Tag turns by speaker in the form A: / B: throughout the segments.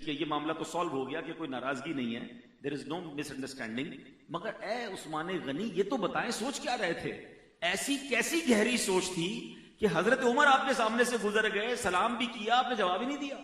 A: کہ یہ معاملہ تو سالو ہو گیا کہ کوئی ناراضگی نہیں ہے, دیر از نو مس انڈرسٹینڈنگ, مگر اے عثمان غنی یہ تو بتائیں سوچ کیا رہے تھے؟ ایسی کیسی گہری سوچ تھی کہ حضرت عمر آپ کے سامنے سے گزر گئے, سلام بھی کیا, آپ نے جواب ہی نہیں دیا.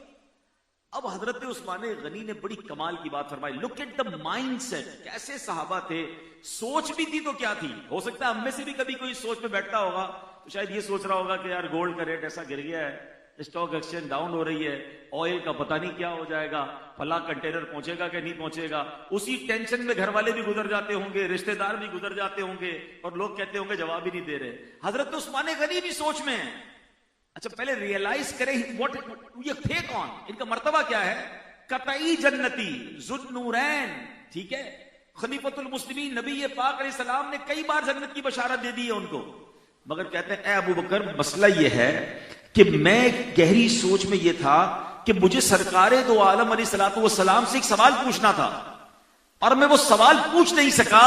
A: اب حضرت عثمان غنی نے بڑی کمال کی بات فرمائی. Look at the mindset, کیسے صحابہ تھے, سوچ بھی تھی تو کیا تھی. ہو سکتا ہے ہم میں سے بھی کبھی کوئی سوچ میں بیٹھتا ہوگا تو شاید یہ سوچ رہا ہوگا کہ یار گولڈ کا ریٹ ایسا گر گیا ہے, اسٹاک ایکسچینج ڈاؤن ہو رہی ہے, آئل کا پتہ نہیں کیا ہو جائے گا, فلاں کنٹینر پہنچے گا کہ نہیں پہنچے گا. اسی ٹینشن میں گھر والے بھی گزر جاتے ہوں گے, رشتہ دار بھی گزر جاتے ہوں گے, اور لوگ کہتے ہوں گے جواب ہی نہیں دے رہے. حضرت عثمان غنی بھی سوچ میں ہیں. اچھا پہلے ریئلائز کریں یہ تھے کون, ان کا مرتبہ کیا ہے. قطعی جنتی ذو نورین, ٹھیک ہے, خلیفۃ المسلمین, نبی پاک علیہ السلام نے کئی بار جنت کی بشارت دے دی ہے ان کو. مگر کہتے ہیں اے ابو بکر مسئلہ یہ ہے کہ میں گہری سوچ میں یہ تھا کہ مجھے سرکار دو عالم علیہ الصلوۃ والسلام سے ایک سوال پوچھنا تھا, اور میں وہ سوال پوچھ نہیں سکا,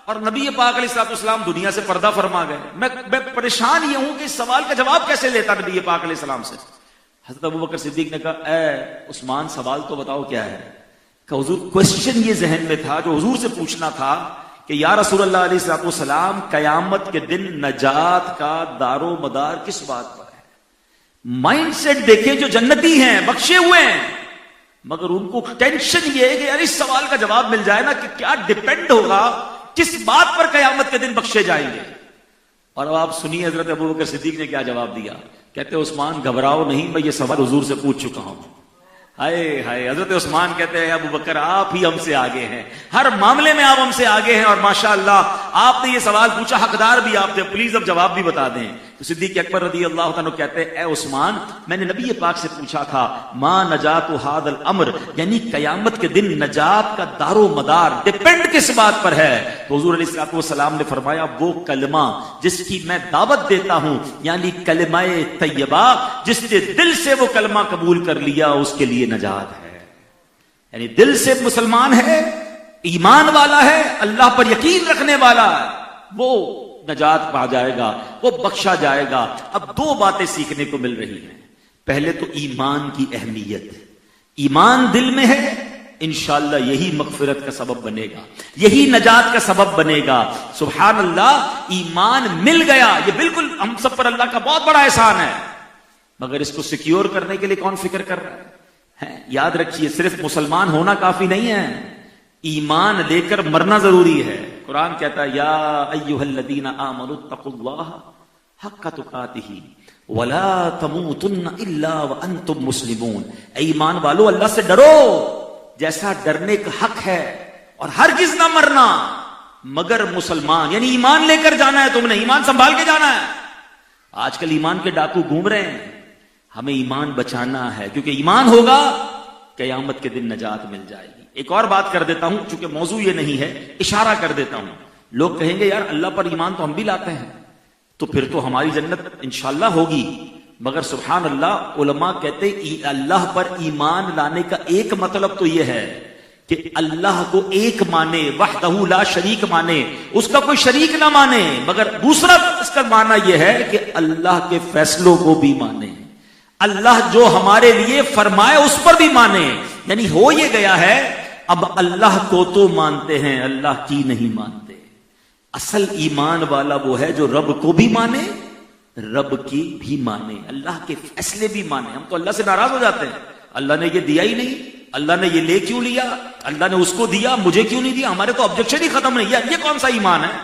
A: اور نبی پاک علیہ الصلوۃ والسلام دنیا سے پردہ فرما گئے. میں پریشان یہ ہوں کہ اس سوال کا جواب کیسے لیتا نبی پاک علیہ السلام سے. حضرت ابو بکر صدیق نے کہا اے عثمان سوال تو بتاؤ کیا ہے. کہ حضور کوسچن یہ ذہن میں تھا جو حضور سے پوچھنا تھا کہ یا رسول اللہ علیہ الصلوۃ والسلام قیامت کے دن نجات کا دار و مدار کس بات پر ہے. مائنڈ سیٹ دیکھیں جو جنتی ہیں, بخشے ہوئے ہیں, مگر ان کو ٹینشن یہ ہے کہ یار اس سوال کا جواب مل جائے نا کہ کیا ڈیپینڈ ہوگا, کس بات پر قیامت کے دن بخشے جائیں گے. اور اب آپ سنیے حضرت ابو بکر صدیق نے کیا جواب دیا. کہتے عثمان گھبراؤ نہیں, میں یہ سوال حضور سے پوچھ چکا ہوں. ہائے ہائے, حضرت عثمان کہتے ہیں ابو بکر آپ ہی ہم سے آگے ہیں, ہر معاملے میں آپ ہم سے آگے ہیں, اور ماشاءاللہ آپ نے یہ سوال پوچھا, حقدار بھی آپ تھے, پلیز اب جواب بھی بتا دیں. تو صدیق اکبر رضی اللہ تعالیٰ کہتے ہیں اے عثمان میں نے نبی پاک سے پوچھا تھا ما نجات ھذا الامر, یعنی قیامت کے دن نجات کا دار و مدار ڈیپینڈ کس بات پر ہے. تو حضور علیہ الصلوۃ والسلام نے فرمایا وہ کلمہ جس کی میں دعوت دیتا ہوں, یعنی کلمہ طیبہ, جس نے دل سے وہ کلمہ قبول کر لیا اس کے لیے نجات ہے. یعنی دل سے مسلمان ہے, ایمان والا ہے, اللہ پر یقین رکھنے والا ہے, وہ نجات پا جائے گا, وہ بخشا جائے گا. اب دو باتیں سیکھنے کو مل رہی ہیں. پہلے تو ایمان کی اہمیت, ایمان دل میں ہے, انشاءاللہ یہی مغفرت کا سبب بنے گا, یہی نجات کا سبب بنے گا. سبحان اللہ, ایمان مل گیا, یہ بالکل ہم سب پر اللہ کا بہت بڑا احسان ہے. مگر اس کو سیکیور کرنے کے لیے کون فکر کر رہا ہے؟ یاد رکھیے صرف مسلمان ہونا کافی نہیں ہے, ایمان لے کر مرنا ضروری ہے. قرآن کہتا ہے یا ایھا الذین آمنوا اتقوا اللہ حق تقاتہ ولا تموتن الا وانتم مسلمون. اے ایمان والو اللہ سے ڈرو جیسا ڈرنے کا حق ہے, اور ہرگز نہ مرنا مگر مسلمان, یعنی ایمان لے کر جانا ہے, تم نے ایمان سنبھال کے جانا ہے. آج کل ایمان کے ڈاکو گھوم رہے ہیں, ہمیں ایمان بچانا ہے, کیونکہ ایمان ہوگا قیامت کے دن نجات مل جائے گی. ایک اور بات کر دیتا ہوں, چونکہ موضوع یہ نہیں ہے, اشارہ کر دیتا ہوں. لوگ کہیں گے یار اللہ پر ایمان تو ہم بھی لاتے ہیں, تو پھر تو ہماری جنت انشاءاللہ ہوگی. مگر سبحان اللہ, علماء کہتے اللہ پر ایمان لانے کا ایک مطلب تو یہ ہے کہ اللہ کو ایک مانے, وحدہ لا شریک مانے, اس کا کوئی شریک نہ مانے. مگر دوسرا اس کا معنی یہ ہے کہ اللہ کے فیصلوں کو بھی مانے, اللہ جو ہمارے لیے فرمائے اس پر بھی مانے. یعنی ہو یہ گیا ہے اب اللہ کو تو مانتے ہیں, اللہ کی نہیں مانتے. اصل ایمان والا وہ ہے جو رب کو بھی مانے, رب کی بھی مانے, اللہ کے فیصلے بھی مانے. ہم تو اللہ سے ناراض ہو جاتے ہیں, اللہ نے یہ دیا ہی نہیں, اللہ نے یہ لے کیوں لیا, اللہ نے اس کو دیا مجھے کیوں نہیں دیا. ہمارے تو آبجیکشن ہی ختم نہیں. یہ کون سا ایمان ہے؟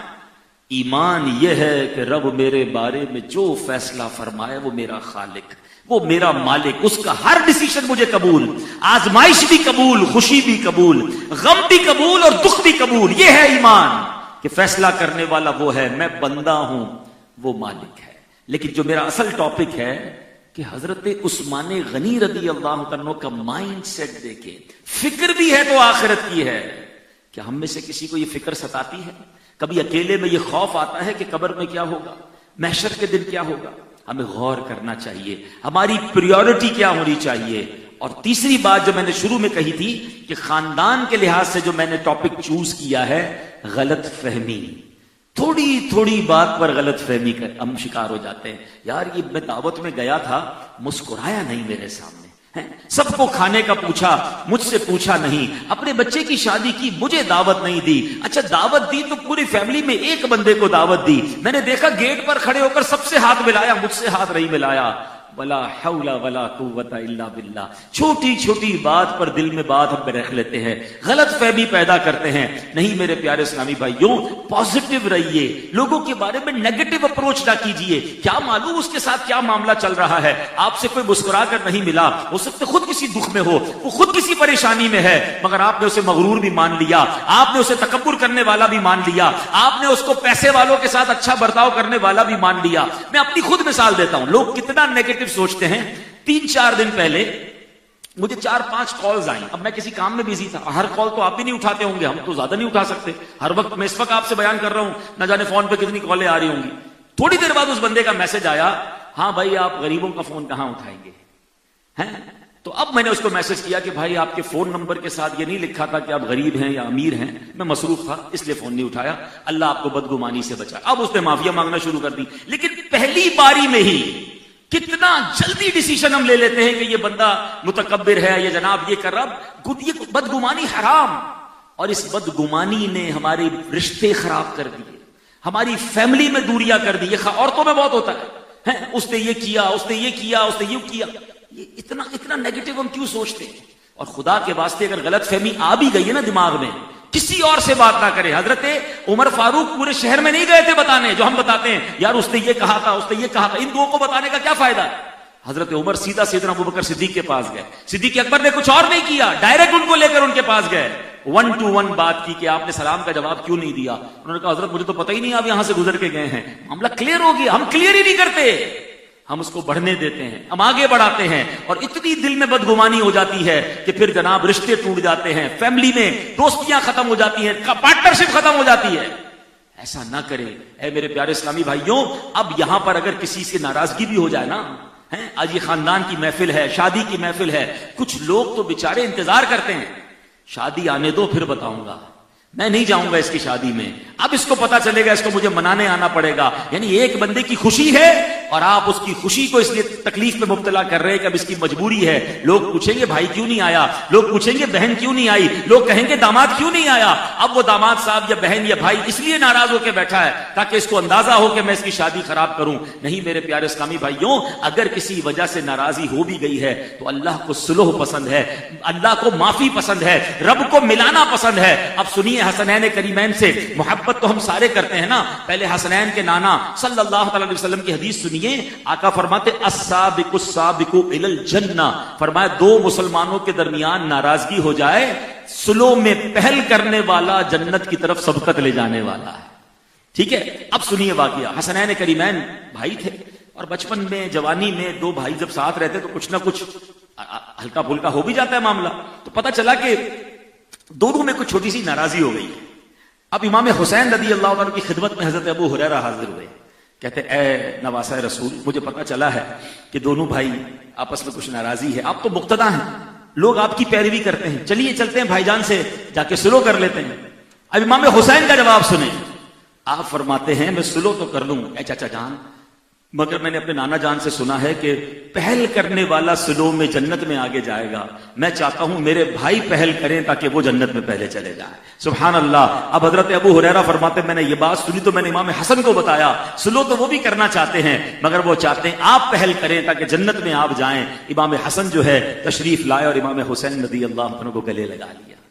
A: ایمان یہ ہے کہ رب میرے بارے میں جو فیصلہ فرمائے وہ میرا خالق, وہ میرا مالک, اس کا ہر ڈیسیشن مجھے قبول, آزمائش بھی قبول, خوشی بھی قبول, غم بھی قبول اور دکھ بھی قبول. یہ ہے ایمان کہ فیصلہ کرنے والا وہ ہے, میں بندہ ہوں, وہ مالک ہے. لیکن جو میرا اصل ٹاپک ہے کہ حضرت عثمان غنی رضی اللہ عنہ کا مائنڈ سیٹ دیکھیں, فکر بھی ہے تو آخرت کی ہے. کیا ہم میں سے کسی کو یہ فکر ستاتی ہے؟ کبھی اکیلے میں یہ خوف آتا ہے کہ قبر میں کیا ہوگا, محشر کے دن کیا ہوگا؟ ہمیں غور کرنا چاہیے, ہماری پریورٹی کیا ہونی چاہیے. اور تیسری بات جو میں نے شروع میں کہی تھی کہ خاندان کے لحاظ سے جو میں نے ٹاپک چوز کیا ہے, غلط فہمی. تھوڑی تھوڑی بات پر غلط فہمی کا ہم شکار ہو جاتے ہیں. یار یہ میں دعوت میں گیا تھا, مسکرایا نہیں میرے سامنے, سب کو کھانے کا پوچھا، مجھ سے پوچھا نہیں، اپنے بچے کی شادی کی، مجھے دعوت نہیں دی، اچھا دعوت دی تو پوری فیملی میں ایک بندے کو دعوت دی، میں نے دیکھا گیٹ پر کھڑے ہو کر سب سے ہاتھ ملایا، مجھ سے ہاتھ نہیں ملایا، ولا حول ولا قوت الا باللہ۔ چھوٹی چھوٹی بات پر دل میں بات ہم رکھ لیتے ہیں، غلط فہمی پیدا کرتے ہیں۔ نہیں میرے پیارے اسلامی بھائیوں، پازیٹو رہیے، لوگوں کے بارے میں نیگیٹو اپروچ نہ کیجیے، کیا معلوم اس کے ساتھ کیا معاملہ چل رہا ہے، آپ سے کوئی مسکرا کر نہیں ملا، ہو سکتا خود کسی دکھ میں ہو، وہ خود کسی پریشانی میں ہے، مگر آپ نے اسے مغرور بھی مان لیا، آپ نے اسے تکبر کرنے والا بھی مان لیا، آپ نے اس کو پیسے والوں کے ساتھ اچھا برتاؤ کرنے والا بھی مان لیا۔ میں اپنی خود مثال دیتا ہوں، لوگ کتنا نیگیٹو سوچتے ہیں۔ 3-4 دن پہلے مجھے 4-5 کالز آئیں، اب میں کسی کام میں بزی تھا، ہر کال تو آپ بھی نہیں اٹھاتے ہوں گے، ہم تو زیادہ نہیں اٹھا سکتے ہر وقت، میں اس وقت آپ سے بیان کر رہا ہوں، نہ جانے فون پہ کتنی کالیں آ رہی ہوں گی۔ تھوڑی دیر بعد اس بندے کا میسج آیا، ہاں بھائی آپ غریبوں کا فون کہاں اٹھائیں گے، ہیں؟ تو اب میں نے اس کو میسج کیا کہ بھائی آپ کے فون نمبر کے ساتھ یہ نہیں لکھا تھا کہ آپ غریب ہیں یا امیر ہیں، میں مصروف تھا اس لیے فون نہیں اٹھایا، اللہ آپ کو بدگمانی سے بچائے۔ اب اس نے معافیا مانگنا شروع کر دی، لیکن پہلی باری میں ہی کتنا جلدی ڈیسیشن ہم لے لیتے ہیں کہ یہ بندہ متکبر ہے، یہ جناب یہ کر رہا۔ یہ بدگمانی حرام، اور اس بدگمانی نے ہمارے رشتے خراب کر دیے، ہماری فیملی میں دوریاں کر دی۔ یہ عورتوں میں بہت ہوتا ہے، اس نے یہ کیا، اس نے یہ کیا، اس نے یہ کیا، یہ اتنا نیگیٹو ہم کیوں سوچتے ہیں؟ اور خدا کے واسطے اگر غلط فہمی آ بھی گئی ہے نا دماغ میں، کسی اور سے بات نہ کرے۔ حضرت عمر فاروق پورے شہر میں نہیں گئے تھے بتانے، جو ہم بتاتے ہیں یار اس نے یہ کہا تھا، اس نے یہ کہا تھا، ان دو کو بتانے کا کیا فائدہ ہے؟ حضرت عمر سیدھا سیدنا ابوبکر صدیق کے پاس گئے، صدیق اکبر نے کچھ اور نہیں کیا، ڈائریکٹ ان کو لے کر ان کے پاس گئے، 1 to 1 بات کی کہ آپ نے سلام کا جواب کیوں نہیں دیا؟ انہوں نے کہا حضرت مجھے تو پتہ ہی نہیں آپ یہاں سے گزر کے گئے ہیں، معاملہ کلیئر ہو گیا۔ ہم کلیئر ہی نہیں کرتے، ہم اس کو بڑھنے دیتے ہیں، ہم آگے بڑھاتے ہیں، اور اتنی دل میں بدگمانی ہو جاتی ہے کہ پھر جناب رشتے ٹوٹ جاتے ہیں، فیملی میں دوستیاں ختم ہو جاتی ہیں، پارٹنرشپ ختم ہو جاتی ہے۔ ایسا نہ کریں اے میرے پیارے اسلامی بھائیوں۔ اب یہاں پر اگر کسی سے ناراضگی بھی ہو جائے نا، آج یہ خاندان کی محفل ہے، شادی کی محفل ہے، کچھ لوگ تو بیچارے انتظار کرتے ہیں شادی آنے دو پھر بتاؤں گا، میں نہیں جاؤں گا اس کی شادی میں، اب اس کو پتا چلے گا، اس کو مجھے منانے آنا پڑے گا۔ یعنی ایک بندے کی خوشی ہے اور آپ اس کی خوشی کو اس لیے تکلیف میں مبتلا کر رہے ہیں کہ اب اس کی مجبوری ہے۔ لوگ پوچھیں گے بھائی کیوں نہیں آیا، لوگ پوچھیں گے بہن کیوں نہیں آئی، لوگ کہیں گے داماد کیوں نہیں آیا۔ اب وہ داماد صاحب یا بہن یا بھائی اس لیے ناراض ہو کے بیٹھا ہے تاکہ اس کو اندازہ ہو کہ میں اس کی شادی خراب کروں۔ نہیں میرے پیارے اسلامی بھائیوں، اگر کسی وجہ سے ناراضی ہو بھی گئی ہے تو اللہ کو صلح پسند ہے، اللہ کو معافی پسند ہے، رب کو ملانا پسند ہے۔ اب سنیے حسنین کریمین سے محبت تو ہم سارے کرتے ہیں نا، پہلے حسنین کے نانا صلی اللہ تعالی علیہ وسلم کی حدیث سنیے، آقا فرماتے السابق السابق الی الجنہ، فرمایا دو مسلمانوں کے درمیان ناراضگی ہو جائے، صلح میں پہل کرنے والا جنت کی طرف سبقت لے جانے والا ہے۔ ٹھیک ہے، اب سنیے واقعہ۔ حسنین کریمین بھائی تھے، اور بچپن میں جوانی میں دو بھائی جب ساتھ رہتے تو کچھ نہ کچھ ہلکا پھلکا ہو بھی جاتا ہے معاملہ، تو پتہ چلا کہ دونوں میں کچھ چھوٹی سی ناراضی ہو گئی۔ اب امام حسین رضی اللہ عنہ کی خدمت میں حضرت ابو ہریرہ حاضر ہوئے، کہتے اے نواسہ رسول، مجھے پتا چلا ہے کہ دونوں بھائی آپس میں کچھ ناراضی ہے، آپ تو مقتدی ہیں، لوگ آپ کی پیروی کرتے ہیں، چلیے چلتے ہیں بھائی جان سے جا کے صلح کر لیتے ہیں۔ اب امام حسین کا جواب سنیں، آپ فرماتے ہیں میں صلح تو کر لوں اے چچا جان، مگر میں نے اپنے نانا جان سے سنا ہے کہ پہل کرنے والا صلح میں جنت میں آگے جائے گا، میں چاہتا ہوں میرے بھائی پہل کریں تاکہ وہ جنت میں پہلے چلے جائیں۔ سبحان اللہ۔ اب حضرت ابو ہریرہ فرماتے میں نے یہ بات سنی تو میں نے امام حسن کو بتایا، صلح تو وہ بھی کرنا چاہتے ہیں مگر وہ چاہتے ہیں آپ پہل کریں تاکہ جنت میں آپ جائیں۔ امام حسن جو ہے تشریف لائے اور امام حسین رضی اللہ عنہ کو گلے لگا لیا۔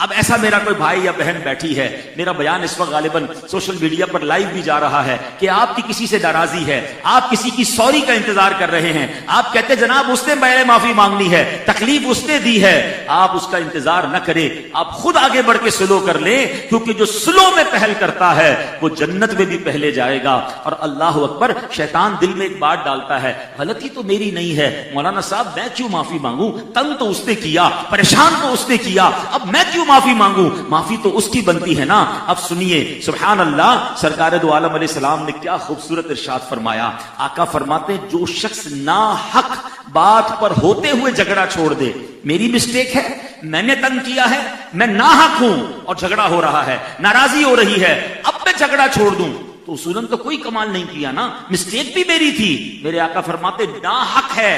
A: اب ایسا میرا کوئی بھائی یا بہن بیٹھی ہے، میرا بیان اس وقت غالباً سوشل میڈیا پر لائیو بھی جا رہا ہے کہ آپ کی کسی سے ناراضی ہے، آپ کسی کی سوری کا انتظار کر رہے ہیں، آپ کہتے ہیں جناب اس نے میں معافی مانگنی ہے، تکلیف اس نے دی ہے، آپ اس کا انتظار نہ کریں، آپ خود آگے بڑھ کے صلح کر لیں، کیونکہ جو صلح میں پہل کرتا ہے وہ جنت میں بھی پہلے جائے گا۔ اور اللہ اکبر، شیطان دل میں ایک بات ڈالتا ہے، غلطی تو میری نہیں ہے مولانا صاحب، میں کیوں معافی مانگوں، تنگ تو اس نے کیا، پریشان تو اس نے کیا، اب میں کیوں معافی مانگوں، معافی تو اس کی بنتی ہے نا۔ اب سنیے سبحان اللہ، سرکار دو عالم علیہ السلام نے کیا خوبصورت ارشاد فرمایا۔ آقا فرماتے جو شخص ناحق بات پر ہوتے ہوئے جھگڑا چھوڑ دے، میری مسٹیک ہے، میں نے تنگ کیا ہے، میں ناحق ہوں اور جھگڑا ہو رہا ہے، ناراضی ہو رہی ہے، اب میں جھگڑا چھوڑ دوں تو اصولاً تو کوئی کمال نہیں کیا نا، مسٹیک بھی میری تھی۔ میرے آقا فرماتے ناحق ہے،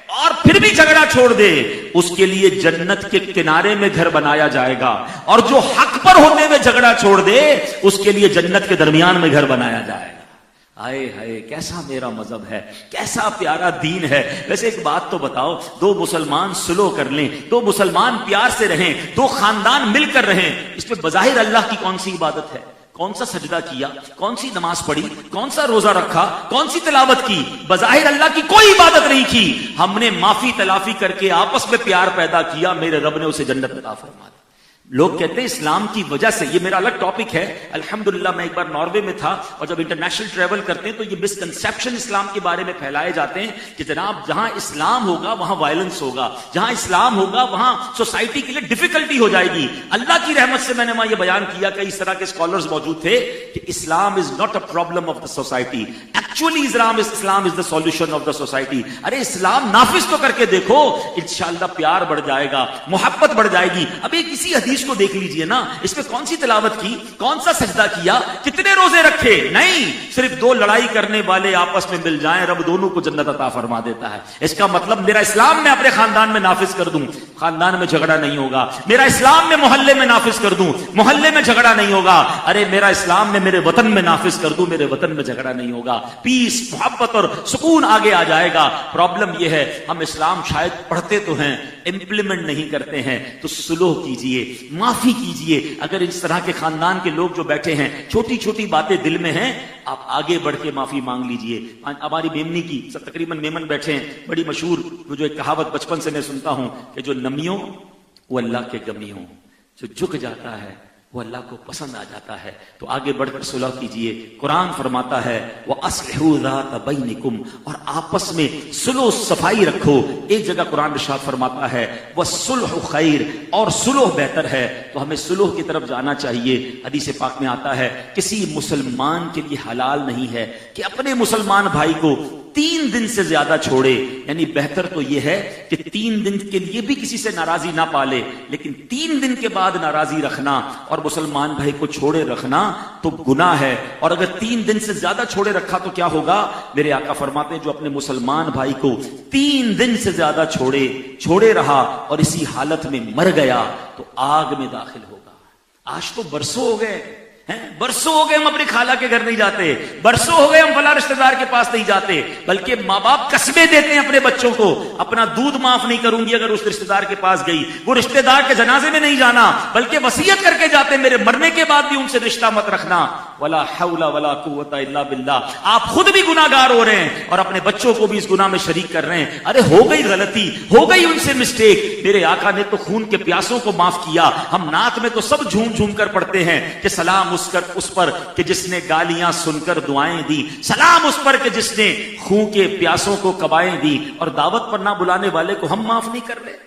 A: اور پھر بھی جھگڑا چھوڑ دے، اس کے لیے جنت کے کنارے میں گھر بنایا جائے گا، اور جو حق پر ہوتے ہوئے جھگڑا چھوڑ دے اس کے لیے جنت کے درمیان میں گھر بنایا جائے گا۔ آئے ہائے کیسا میرا مذہب ہے، کیسا پیارا دین ہے۔ ویسے ایک بات تو بتاؤ، دو مسلمان سلو کر لیں، دو مسلمان پیار سے رہیں، دو خاندان مل کر رہیں، اس پہ بظاہر اللہ کی کون سی عبادت ہے؟ کون سا سجدہ کیا، کون سی نماز پڑھی، کون سا روزہ رکھا، کون سی تلاوت کی؟ بظاہر اللہ کی کوئی عبادت نہیں کی، ہم نے معافی تلافی کر کے آپس میں پیار پیدا کیا، میرے رب نے اسے جنت عطا فرما دی۔ لوگ کہتے ہیں اسلام کی وجہ سے، یہ میرا الگ ٹاپک ہے، الحمدللہ میں ایک بار ناروے میں تھا، اور جب انٹرنیشنل ٹریول کرتے ہیں تو یہ مسکنسیپشن اسلام کے بارے میں پھیلائے جاتے ہیں کہ جناب جہاں اسلام ہوگا وہاں وائلنس ہوگا، جہاں اسلام ہوگا وہاں سوسائٹی کے لیے ڈیفیکلٹی ہو جائے گی۔ اللہ کی رحمت سے میں نے وہاں یہ بیان کیا، کئی اس طرح کے اسکالرز موجود تھے کہ Islam is not a problem of the society, actually Islam is the solution of the society. ارے اسلام نافذ تو کر کے دیکھو، انشاءاللہ پیار بڑھ جائے گا، محبت بڑھ جائے گی۔ ابھی کسی حدیث کو دیکھ لیجئے نا، اس میں کون سی تلاوت کی، کون سا سجدہ کیا، کتنے روزے رکھے؟ نہیں، صرف دو لڑائی کرنے والے آپس میں مل جائیں، رب دونوں کو جنت عطا فرما دیتا ہے۔ اس کا مطلب میرا اسلام میں اپنے خاندان میں نافذ کر دوں، خاندان میں جھگڑا نہیں ہوگا۔ میرا اسلام میں محلے میں نافذ کر دوں، محلے میں جھگڑا نہیں ہوگا۔ ارے میرا اسلام میں میرے وطن میں نافذ کر دوں، میرے وطن میں جھگڑا نہیں ہوگا۔ پیس، محبت اور سکون آگے آ جائے گا۔ پرابلم یہ ہے ہم اسلام شاید پڑھتے تو ہیں، امپلیمنٹ نہیں کرتے ہیں۔ تو سلوح کیجئے، معافی کیجئے۔ اگر اس طرح کے خاندان کے لوگ جو بیٹھے ہیں، چھوٹی چھوٹی باتیں دل میں ہیں، آپ آگے بڑھ کے معافی مانگ لیجئے۔ ہماری میمنی کی تقریباً میمن بیٹھے ہیں، بڑی مشہور وہ جو ایک کہاوت بچپن سے میں سنتا ہوں کہ جو نمیوں وہ اللہ کے گمیوں، جو جھک جاتا ہے وہ اللہ کو پسند آ جاتا ہے۔ تو آگے بڑھ کر صلح کیجئے۔ قرآن فرماتا ہے وَأَصْلِحُوا ذَاتَ بَيْنِكُمْ، اور آپس میں صلح و صفائی رکھو۔ ایک جگہ قرآن ارشاد فرماتا ہے وَالصُّلْحُ خَيْرٌ، اور صلح بہتر ہے۔ تو ہمیں صلح کی طرف جانا چاہیے۔ حدیث پاک میں آتا ہے کسی مسلمان کے لیے حلال نہیں ہے کہ اپنے مسلمان بھائی کو 3 دن سے زیادہ چھوڑے، یعنی بہتر تو یہ ہے کہ 3 دن کے لیے بھی کسی سے ناراضی نہ پالے، لیکن 3 دن کے بعد ناراضی رکھنا اور مسلمان بھائی کو چھوڑے رکھنا تو گناہ ہے۔ اور اگر 3 دن سے زیادہ چھوڑے رکھا تو کیا ہوگا؟ میرے آقا فرماتے ہیں جو اپنے مسلمان بھائی کو 3 دن سے زیادہ چھوڑے رہا اور اسی حالت میں مر گیا تو آگ میں داخل ہوگا۔ آج تو برسوں ہو گئے، برسوں ہو گئے ہم اپنی خالہ کے گھر نہیں جاتے، برسوں ہو گئے ہم فلاں رشتہ دار کے پاس نہیں جاتے، بلکہ ماں باپ قسمیں دیتے ہیں اپنے بچوں کو، اپنا دودھ معاف نہیں کروں گی اگر اس رشتہ دار کے پاس گئی، وہ رشتہ دار کے جنازے میں نہیں جانا، بلکہ وصیت کر کے جاتے میرے مرنے کے بعد بھی ان سے رشتہ مت رکھنا۔ ولا حول ولا قوت الا باللہ۔ آپ خود بھی گناہگار ہو رہے ہیں اور اپنے بچوں کو بھی اس گناہ میں شریک کر رہے ہیں۔ ارے ہو گئی غلطی، ہو گئی ان سے مسٹیک، میرے آقا نے تو خون کے پیاسوں کو معاف کیا۔ ہم نعت میں تو سب جھوم جھوم کر پڑھتے ہیں کہ سلام اس پر کہ جس نے گالیاں سن کر دعائیں دی، سلام اس پر کہ جس نے خون کے پیاسوں کو کبائیں دی، اور دعوت پر نہ بلانے والے کو ہم معاف نہیں کر رہے۔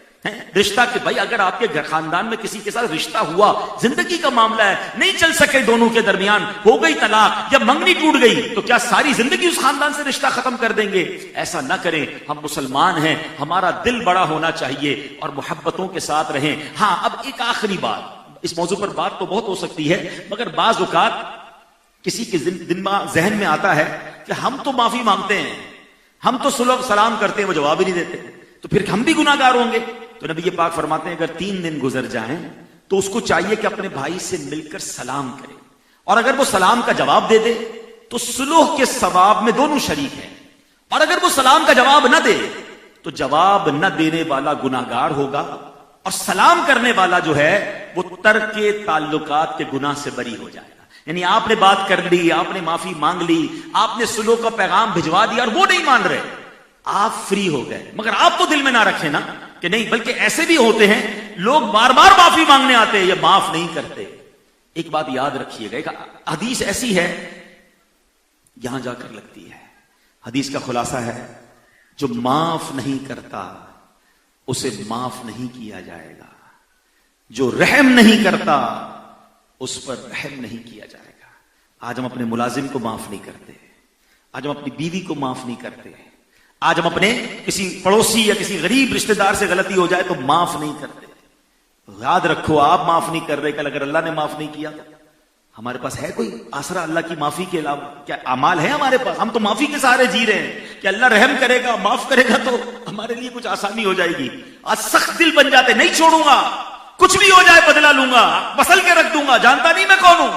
A: رشتہ کہ بھائی اگر آپ کے خاندان میں کسی کے ساتھ رشتہ ہوا، زندگی کا معاملہ ہے، نہیں چل سکے دونوں کے درمیان، ہو گئی طلاق یا منگنی ٹوٹ گئی، تو کیا ساری زندگی اس خاندان سے رشتہ ختم کر دیں گے؟ ایسا نہ کریں۔ ہم مسلمان ہیں، ہمارا دل بڑا ہونا چاہیے اور محبتوں کے ساتھ رہیں۔ ہاں اب ایک آخری بات، اس موضوع پر بات تو بہت ہو سکتی ہے، مگر بعض اوقات کسی کے ذہن میں آتا ہے کہ ہم تو معافی مانگتے ہیں، ہم تو صلح سلام کرتے ہیں، وہ جواب ہی نہیں دیتے، تو پھر ہم بھی گناہگار ہوں گے۔ تو نبی پاک فرماتے ہیں اگر 3 دن گزر جائیں تو اس کو چاہیے کہ اپنے بھائی سے مل کر سلام کرے، اور اگر وہ سلام کا جواب دے دے تو صلح کے ثواب میں دونوں شریک ہیں، اور اگر وہ سلام کا جواب نہ دے تو جواب نہ دینے والا گناہگار ہوگا، اور سلام کرنے والا جو ہے وہ ترک تعلقات کے گناہ سے بری ہو جائے گا۔ یعنی آپ نے بات کر لی، آپ نے معافی مانگ لی، آپ نے صلح کا پیغام بھجوا دیا اور وہ نہیں مان رہے، آپ فری ہو گئے، مگر آپ تو دل میں نہ رکھیں نا کہ نہیں، بلکہ ایسے بھی ہوتے ہیں لوگ بار بار معافی مانگنے آتے ہیں، یہ معاف نہیں کرتے۔ ایک بات یاد رکھیے گا، ایک حدیث ایسی ہے یہاں جا کر لگتی ہے، حدیث کا خلاصہ ہے جو معاف نہیں کرتا اسے معاف نہیں کیا جائے گا، جو رحم نہیں کرتا اس پر رحم نہیں کیا جائے گا۔ آج ہم اپنے ملازم کو معاف نہیں کرتے، آج ہم اپنی بیوی کو معاف نہیں کرتے، آج ہم اپنے کسی پڑوسی یا کسی غریب رشتہ دار سے غلطی ہو جائے تو معاف نہیں کرتے۔ یاد رکھو آپ معاف نہیں کر رہے، کل اگر اللہ نے معاف نہیں کیا تو ہمارے پاس ہے کوئی آسرا اللہ کی معافی کے علاوہ؟ کیا اعمال ہے ہمارے پاس؟ ہم تو معافی کے سہارے جی رہے ہیں کہ کہ اللہ رحم کرے گا, معاف کرے گا تو ہمارے لیے کچھ آسانی ہو جائے گی. آج سخت دل بن جاتے, نہیں چھوڑوں گا, کچھ بھی ہو جائے بدلا لوں گا, بسل کے رکھ دوں گا, جانتا نہیں میں کون ہوں.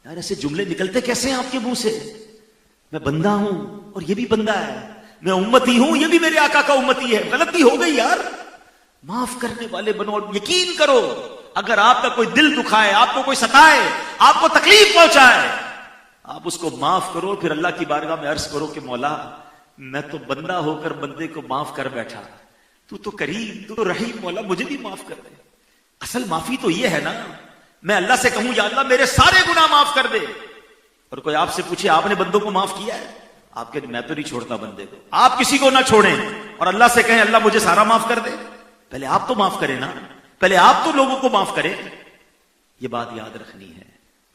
A: یار ایسے جملے نکلتے کیسے ہیں آپ کے منہ سے؟ میں بندہ ہوں اور یہ بھی بندہ ہے, میں امتی ہوں یہ بھی میرے آقا کا امتی ہے. غلطی ہو گئی یار, معاف کرنے والے بنو. یقین کرو اگر آپ کا کوئی دل دکھائے, آپ کو کوئی ستائے, آپ کو تکلیف پہنچائے, آپ اس کو معاف کرو. پھر اللہ کی بارگاہ میں عرض کرو کہ مولا میں تو بندہ ہو کر بندے کو معاف کر بیٹھا, تو تو کریم, تو تو رحیم, مولا مجھے بھی معاف کر دے. اصل معافی تو یہ ہے نا, میں اللہ سے کہوں یا اللہ میرے سارے گناہ معاف کر دے. اور کوئی آپ سے پوچھے آپ نے بندوں کو معاف کیا ہے, آپ کہ میں تو نہیں چھوڑتا بندے کو. آپ کسی کو نہ چھوڑیں اور اللہ سے کہیں اللہ مجھے سارا معاف کر دے. پہلے آپ تو معاف کریں نا, پہلے آپ تو لوگوں کو معاف کریں. یہ بات یاد رکھنی ہے.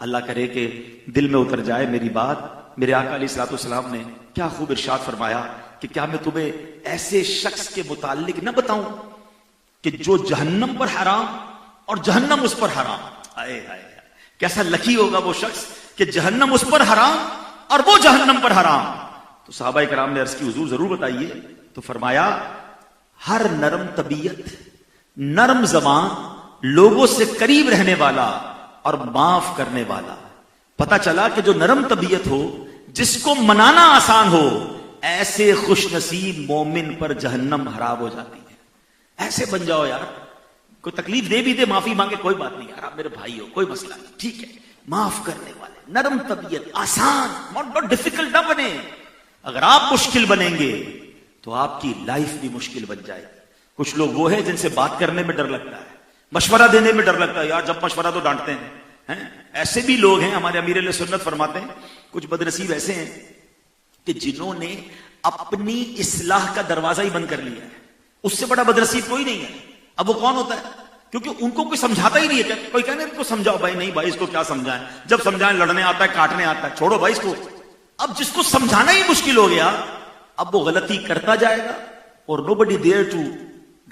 A: اللہ کرے کہ دل میں اتر جائے میری بات. میرے آقا علیہ الصلوۃ والسلام نے کیا خوب ارشاد فرمایا کہ کیا میں تمہیں ایسے شخص کے متعلق نہ بتاؤں کہ جو جہنم پر حرام اور جہنم اس پر حرام. آئے ہائے کیسا لکی ہوگا وہ شخص کہ جہنم اس پر حرام اور وہ جہنم پر حرام. تو صحابہ کرام نے عرض کی حضور ضرور بتائیے. تو فرمایا ہر نرم طبیعت, نرم زبان, لوگوں سے قریب رہنے والا اور معاف کرنے والا. پتا چلا کہ جو نرم طبیعت ہو, جس کو منانا آسان ہو, ایسے خوش نصیب مومن پر جہنم حرام ہو جاتی ہے. ایسے بن جاؤ یار, کوئی تکلیف دے بھی دے معافی مانگے, کوئی بات نہیں یار, آپ میرے بھائی ہو, کوئی مسئلہ نہیں, ٹھیک ہے. معاف کرنے والے, نرم طبیعت, آسان, ناٹ ڈیفیکلٹ نہ بنے. اگر آپ مشکل بنیں گے تو آپ کی لائف بھی مشکل بن جائے گی. کچھ لوگ وہ ہیں جن سے بات کرنے میں ڈر لگتا ہے, مشورہ دینے میں ڈر لگتا ہے, یار جب مشورہ تو ڈانٹتے ہیں. ایسے بھی لوگ ہیں, ہمارے امیر علیہ سنت فرماتے ہیں کچھ بدنصیب ایسے ہیں کہ جنہوں نے اپنی اصلاح کا دروازہ ہی بند کر لیا ہے. اس سے بڑا بدنصیب کوئی نہیں ہے. اب وہ کون ہوتا ہے؟ کیونکہ ان کو کوئی سمجھاتا ہی نہیں ہے. کوئی کہنے ان کو سمجھاؤ, بھائی نہیں بھائی اس کو کیا سمجھائیں, جب سمجھائیں لڑنے آتا ہے, کاٹنے آتا ہے, چھوڑو بھائی اس کو. اب جس کو سمجھانا ہی مشکل ہو گیا, اب وہ غلطی کرتا جائے گا اور nobody there to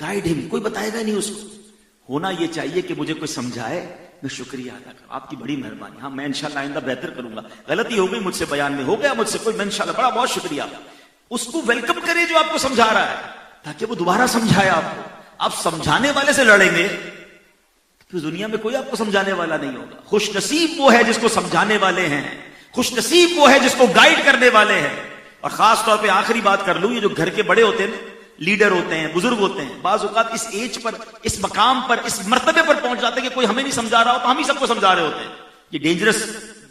A: guide him, کوئی بتائے گا نہیں اس کو. ہونا یہ چاہیے کہ مجھے کوئی سمجھائے, میں شکریہ ادا کروں, آپ کی بڑی مہربانی, ہاں میں انشاءاللہ آئندہ بہتر کروں گا, غلطی ہو گئی مجھ سے, بیان میں ہو گیا مجھ سے کوئی, میں انشاءاللہ بڑا بہت شکریہ. اس کو ویلکم کرے جو آپ کو سمجھا رہا ہے, تاکہ وہ دوبارہ سمجھائے آپ کو. آپ سمجھانے والے سے لڑیں گے تو دنیا میں کوئی آپ کو سمجھانے والا نہیں ہوگا. خوش نصیب وہ ہے جس کو سمجھانے والے ہیں, خوش نصیب وہ ہے جس کو گائیڈ کرنے والے ہیں. اور خاص طور پہ آخری بات کر لوں, یہ جو گھر کے بڑے ہوتے ہیں, لیڈر ہوتے ہیں, بزرگ ہوتے ہیں, بعض اوقات اس ایج پر, اس مقام پر, اس مرتبے پر پہنچ جاتے ہیں کہ کوئی ہمیں نہیں سمجھا رہا ہو تو ہم ہی سب کو سمجھا رہے ہوتے ہیں. یہ ڈینجرس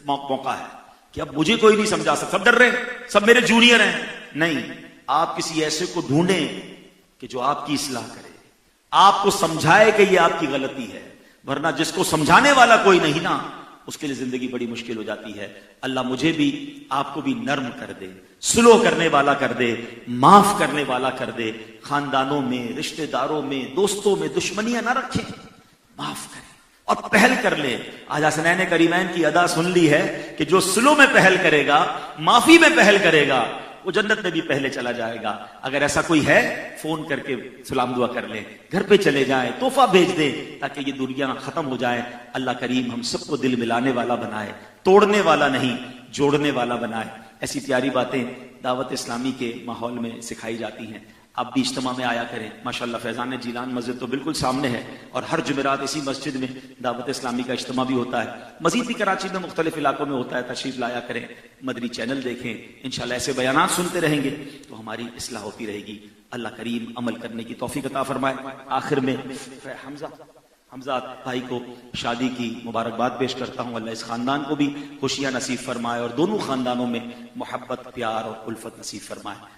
A: موقع ہے کہ اب مجھے کوئی نہیں سمجھا سکتا, سب ڈر رہے ہیں, سب میرے جونیئر ہیں. نہیں, آپ کسی ایسے کو ڈھونڈیں کہ جو آپ کی اصلاح کرے, آپ کو سمجھائے کہ یہ آپ کی غلطی ہے. ورنہ جس کو سمجھانے والا کوئی نہیں نا, اس کے لیے زندگی بڑی مشکل ہو جاتی ہے. اللہ مجھے بھی آپ کو بھی نرم کر دے, سلو کرنے والا کر دے, معاف کرنے والا کر دے. خاندانوں میں, رشتہ داروں میں, دوستوں میں دشمنیاں نہ رکھیں, معاف کریں اور پہل کر لے. آج حسنین کریمین کی ادا سن لی ہے کہ جو سلو میں پہل کرے گا, معافی میں پہل کرے گا, وہ جنت میں بھی پہلے چلا جائے گا. اگر ایسا کوئی ہے فون کر کے سلام دعا کر لیں, گھر پہ چلے جائیں, تحفہ بھیج دیں تاکہ یہ دنیا ختم ہو جائے. اللہ کریم ہم سب کو دل ملانے والا بنائے, توڑنے والا نہیں, جوڑنے والا بنائے. ایسی پیاری باتیں دعوت اسلامی کے ماحول میں سکھائی جاتی ہیں. آپ بھی اجتماع میں آیا کریں. ماشاءاللہ فیضان جیلان مسجد تو بالکل سامنے ہے, اور ہر جمعرات اسی مسجد میں دعوت اسلامی کا اجتماع بھی ہوتا ہے. مزید بھی کراچی میں مختلف علاقوں میں ہوتا ہے, تشریف لایا کریں, مدنی چینل دیکھیں. انشاءاللہ ایسے بیانات سنتے رہیں گے تو ہماری اصلاح ہوتی رہے گی. اللہ کریم عمل کرنے کی توفیق عطا فرمائے. آخر میں حمزہ بھائی کو شادی کی مبارکباد پیش کرتا ہوں. اللہ اس خاندان کو بھی خوشیاں نصیب فرمائے اور دونوں خاندانوں میں محبت, پیار اور الفت نصیب فرمائے.